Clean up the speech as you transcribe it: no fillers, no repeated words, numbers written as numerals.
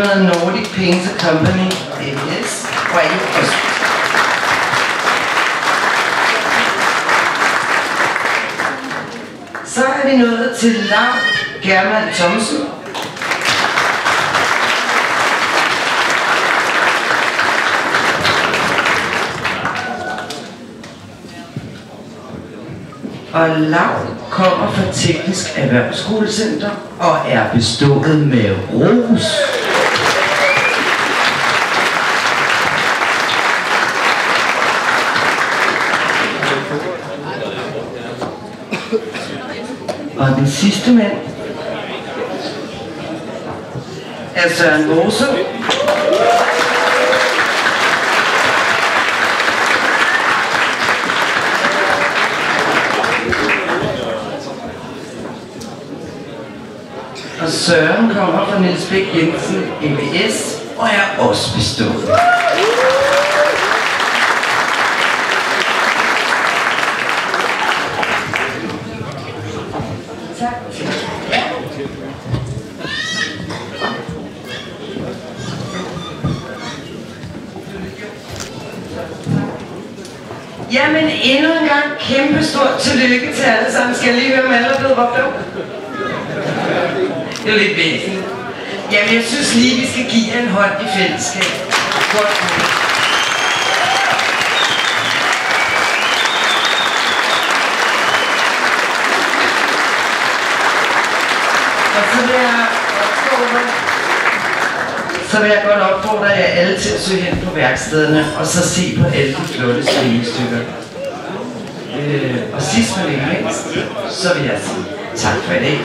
Nordic Painter Company, APS, og APS. Så er vi nået til Lau Germand Thomsen. Og Lau kommer fra Teknisk Erhvervsskolecenter og er bestået med ros. Og den sidste mand er Søren Mose. Og Søren kommer fra Niels Bæk Jensen, EBS, og er også bestået. Tak. Jamen endnu en gang kæmpe stort tillykke til alle sammen. Skal jeg lige høre, om alle er blevet råbt op? Det er lidt væsentligt. Jamen jeg synes lige, vi skal give jer en hånd i fællesskab. Godt. Og så vil jeg godt opfordre jer alle til at søge hen på værkstederne og så se på alle de flotte scenestykker. Og sidst men ikke mindst, så vil jeg sige tak for i dag.